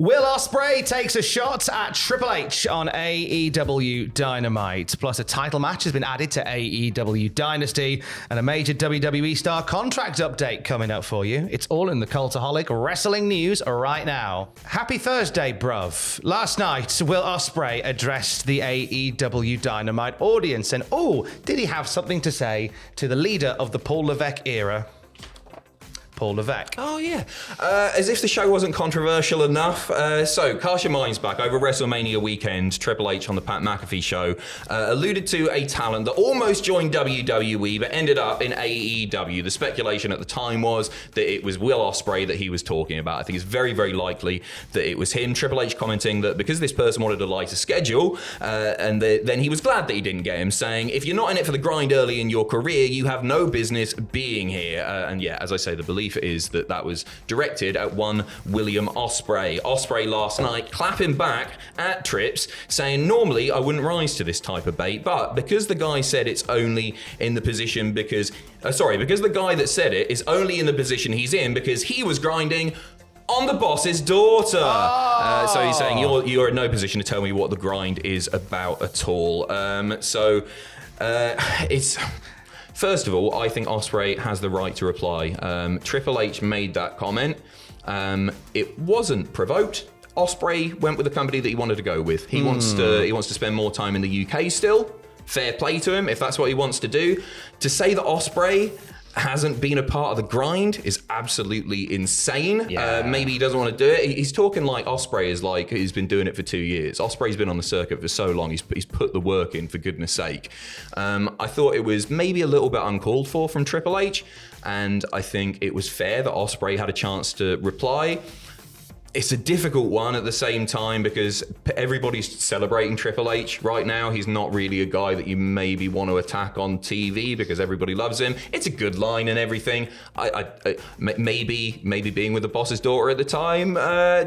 Will Ospreay takes a shot at Triple H on AEW Dynamite. Plus, a title match has been added to AEW Dynasty and a major WWE star contract update coming up for you. It's all in the Cultaholic wrestling news right now. Happy Thursday, bruv. Last night, Will Ospreay addressed the AEW Dynamite audience. And, did he have something to say to the leader of the Paul Levesque era? Paul Levesque. Oh, yeah. As if the show wasn't controversial enough. So, cast your minds back. Over WrestleMania weekend, Triple H on the Pat McAfee show alluded to a talent that almost joined WWE but ended up in AEW. The speculation at the time was that it was Will Ospreay that he was talking about. I think it's very, very likely that it was him. Triple H commenting that because this person wanted a lighter schedule, then he was glad that he didn't get him, saying, if you're not in it for the grind early in your career, you have no business being here. And yeah, as I say, the belief is that was directed at one William Ospreay. Ospreay last night clapping back at Trips, saying normally I wouldn't rise to this type of bait, but because the guy said it's only in the position because the guy that said it is only in the position he's in because he was grinding on the boss's daughter. So he's saying you're in no position to tell me what the grind is about at all. It's... First of all, I think Ospreay has the right to reply. Triple H made that comment. It wasn't provoked. Ospreay went with the company that he wanted to go with. He wants to spend more time in the UK still. Fair play to him if that's what he wants to do. To say that Ospreay hasn't been a part of the grind is absolutely insane. Yeah. Maybe he doesn't want to do it. He's talking like Ospreay is like he's been doing it for 2 years. Ospreay's been on the circuit for so long. He's put the work in, for goodness sake. I thought it was maybe a little bit uncalled for from Triple H, and I think it was fair that Ospreay had a chance to reply. It's a difficult one at the same time because everybody's celebrating Triple H right now. He's not really a guy that you maybe want to attack on TV because everybody loves him. It's a good line and everything. Maybe being with the boss's daughter at the time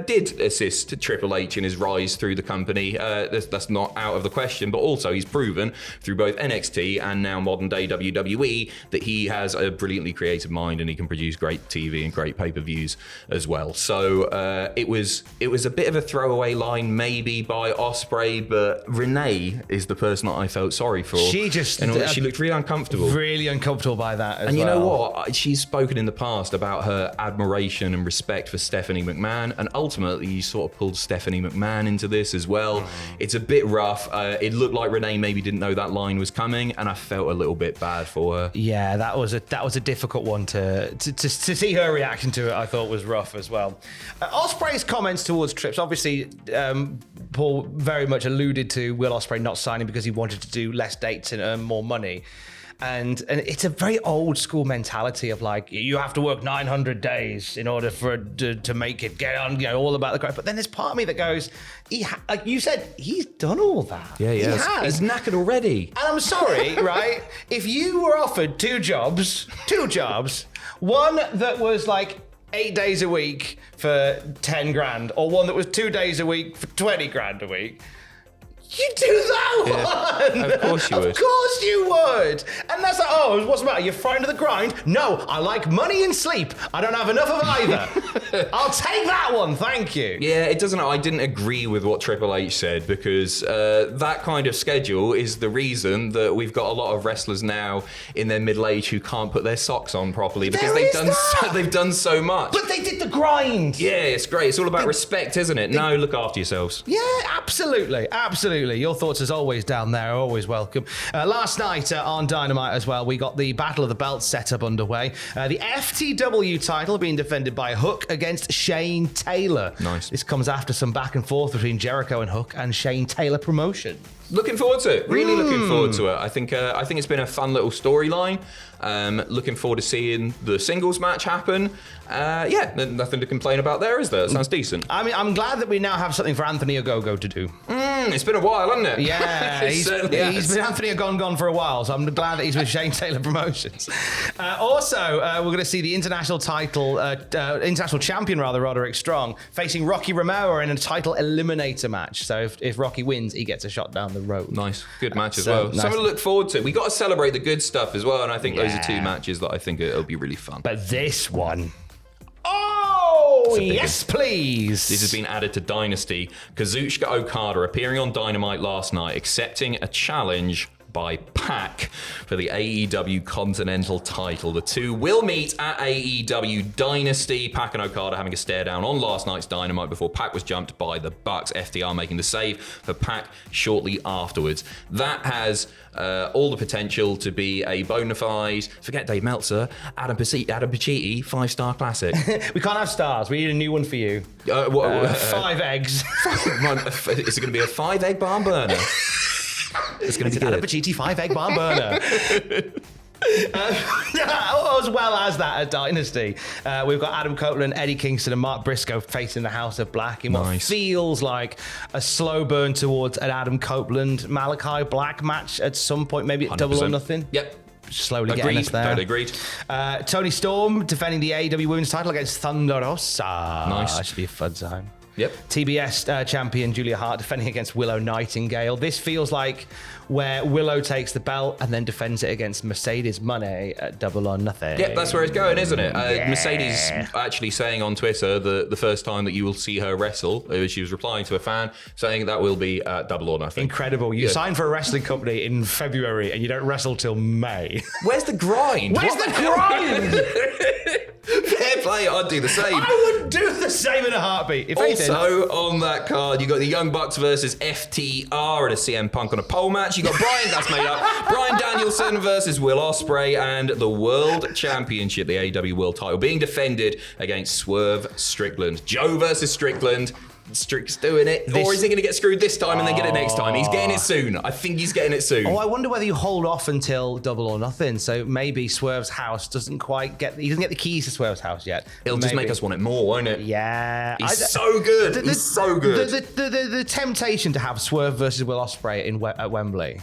did assist Triple H in his rise through the company. That's not out of the question, but also he's proven through both NXT and now modern day WWE that he has a brilliantly creative mind and he can produce great TV and great pay-per-views as well. So it was a bit of a throwaway line maybe by Ospreay, but Renee is the person that I felt sorry for. She looked really uncomfortable. Really uncomfortable by that as well. And you know what? She's spoken in the past about her admiration and respect for Stephanie McMahon, and ultimately you sort of pulled Stephanie McMahon into this as well. It's a bit rough. It looked like Renee maybe didn't know that line was coming, and I felt a little bit bad for her. Yeah, that was a difficult one to see her reaction to it. I thought was rough as well. Ospreay's comments towards Trips, obviously, Paul very much alluded to Will Ospreay not signing because he wanted to do less dates and earn more money. And it's a very old school mentality of like, you have to work 900 days in order to make it, get on, all about the grind. But then there's part of me that goes, like you said, he's done all that. Yeah, he has. He's knackered already. And I'm sorry, right? If you were offered two jobs, one that was like 8 days a week for 10 grand, or one that was 2 days a week for 20 grand a week, you do that one. Of course you would. Of course you would. And that's like, what's the matter? You're frightened of the grind? No, I like money and sleep. I don't have enough of either. I'll take that one, thank you. Yeah, it doesn't. I didn't agree with what Triple H said because that kind of schedule is the reason that we've got a lot of wrestlers now in their middle age who can't put their socks on properly because they've done so much. But they did the grind. Yeah, it's great. It's all about respect, isn't it? No, look after yourselves. Yeah, absolutely. Your thoughts, as always, down there are always welcome. Last night on Dynamite as well, we got the Battle of the Belts set up underway. The FTW title being defended by Hook against Shane Taylor. Nice. This comes after some back and forth between Jericho and Hook and Shane Taylor promotion. Looking forward to it. Really looking forward to it. I think it's been a fun little storyline. Looking forward to seeing the singles match happen. Nothing to complain about there, is there? It sounds decent. I mean, I'm glad that we now have something for Anthony Ogogo to do. It's been a while, hasn't it? Yeah, he's been Anthony Ogogo for a while, so I'm glad that he's with Shane Taylor Promotions. Also, we're going to see the international champion, Roderick Strong, facing Rocky Romero in a title eliminator match. So if Rocky wins, he gets a shot down the road. Nice. Good match as well. Nice. Something to look forward to. We got to celebrate the good stuff as well, and I think those are two matches that I think it'll be really fun. But this one... Oh, yes, please. This has been added to Dynasty. Kazuchika Okada appearing on Dynamite last night, accepting a challenge by Pac for the AEW Continental title. The two will meet at AEW Dynasty. Pac and Okada having a stare down on last night's Dynamite before Pac was jumped by the Bucks. FTR making the save for Pac shortly afterwards. That has all the potential to be a bona fide, forget Dave Meltzer, Adam Pacitti 5-star classic. We can't have stars. We need a new one for you. 5 eggs. Is it going to be a 5-egg barn burner? It's going to be Adam Pacitti 5-egg barn burner. As well as that at Dynasty, we've got Adam Copeland, Eddie Kingston, and Mark Briscoe facing the House of Black in what feels like a slow burn towards an Adam Copeland Malachi Black match at some point, maybe at 100%. Double or Nothing. Yep. Slowly getting us there. Totally agreed. Tony Storm defending the AEW Women's title against Thunder Rosa. Nice. That should be a fun time. Yep. TBS champion Julia Hart defending against Willow Nightingale. This feels like where Willow takes the belt and then defends it against Mercedes Moné at Double or Nothing. Yep, that's where it's going, isn't it? Mercedes actually saying on Twitter the first time that you will see her wrestle, she was replying to a fan saying that will be at Double or Nothing. Incredible. You signed for a wrestling company in February and you don't wrestle till May. Where's the grind? Where's the grind? Fair play, I'd do the same. I would do the same in a heartbeat. If also on that card, you got the Young Bucks versus FTR and a CM Punk on a pole match. You got Bryan Danielson versus Will Ospreay, and the World Championship, the AEW World Title, being defended against Swerve Strickland. Joe versus Strickland. Strick's doing it, or is he going to get screwed this time and then get it next time? He's getting it soon. I think he's getting it soon. I wonder whether you hold off until Double or Nothing, so maybe Swerve's house doesn't quite get. He doesn't get the keys to Swerve's house yet. It'll just make us want it more, won't it? Yeah, he's so good. He's so good. The temptation to have Swerve versus Will Ospreay at Wembley.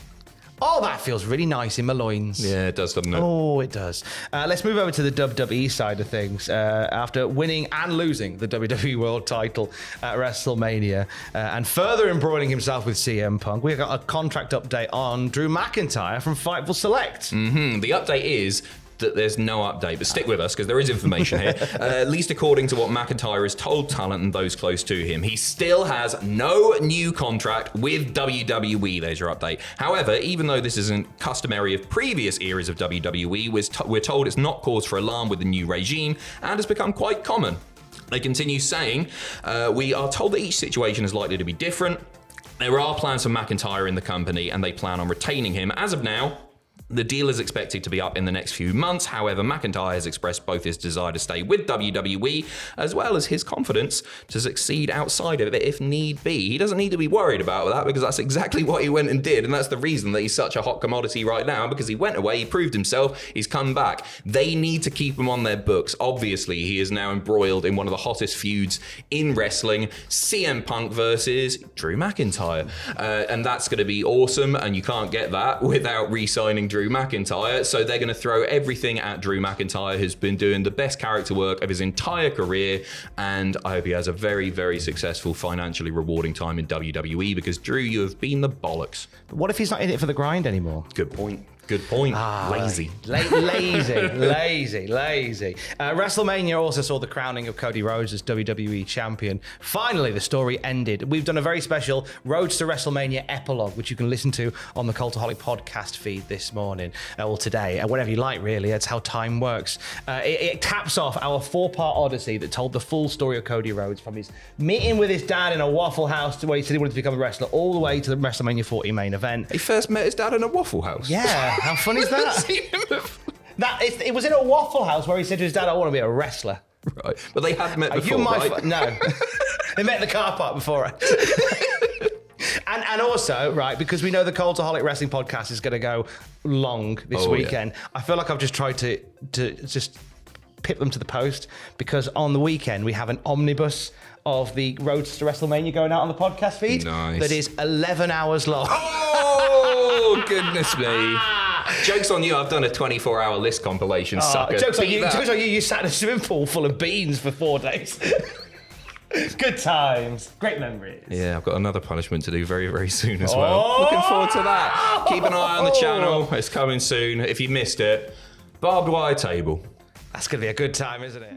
Oh, that feels really nice in my loins. Yeah, it does, doesn't it? Oh, it does. Let's move over to the WWE side of things. After winning and losing the WWE World title at WrestleMania and further embroiling himself with CM Punk, we got a contract update on Drew McIntyre from Fightful Select. Mm-hmm. The update is that there's no update, but stick with us because there is information here. At least according to what McIntyre has told talent and those close to him, he still has no new contract with WWE. There's your update. However, even though this isn't customary of previous eras of WWE, we're told it's not cause for alarm with the new regime and has become quite common. They continue saying, we are told that each situation is likely to be different. There are plans for McIntyre in the company and they plan on retaining him. As of now, the deal is expected to be up in the next few months. However, McIntyre has expressed both his desire to stay with WWE as well as his confidence to succeed outside of it if need be. He doesn't need to be worried about that because that's exactly what he went and did. And that's the reason that he's such a hot commodity right now, because he went away, he proved himself, he's come back. They need to keep him on their books. Obviously, he is now embroiled in one of the hottest feuds in wrestling, CM Punk versus Drew McIntyre. And that's going to be awesome. And you can't get that without re-signing Drew McIntyre, so they're going to throw everything at Drew McIntyre, who's been doing the best character work of his entire career, and I hope he has a very, very successful, financially rewarding time in WWE, because Drew, you have been the bollocks. But what if he's not in it for the grind anymore? Good point. Good point. Lazy. Lazy. WrestleMania also saw the crowning of Cody Rhodes as WWE champion. Finally, the story ended. We've done a very special Rhodes to WrestleMania epilogue, which you can listen to on the Cultaholic podcast feed this morning, or today, whatever you like, really. That's how time works. It caps off our 4-part odyssey that told the full story of Cody Rhodes, from his meeting with his dad in a Waffle House to where he said he wanted to become a wrestler, all the way to the WrestleMania 40 main event. He first met his dad in a Waffle House? Yeah. How fun is that? It was in a Waffle House where he said to his dad, I want to be a wrestler. Right. But they had met before, right? No. They met in the car park before. And also, right, because we know the Cultaholic Wrestling podcast is going to go long this weekend, yeah. I feel like I've just tried to just pip them to the post, because on the weekend we have an omnibus of the Roads to WrestleMania going out on the podcast feed. Nice. That is 11 hours long. Oh, goodness me. Joke's on you, I've done a 24-hour list compilation, sucker. Joke's on you, you sat in a swimming pool full of beans for 4 days. Good times. Great memories. Yeah, I've got another punishment to do very, very soon as well. Looking forward to that. Keep an eye on the channel. It's coming soon. If you missed it, barbed wire table. That's going to be a good time, isn't it?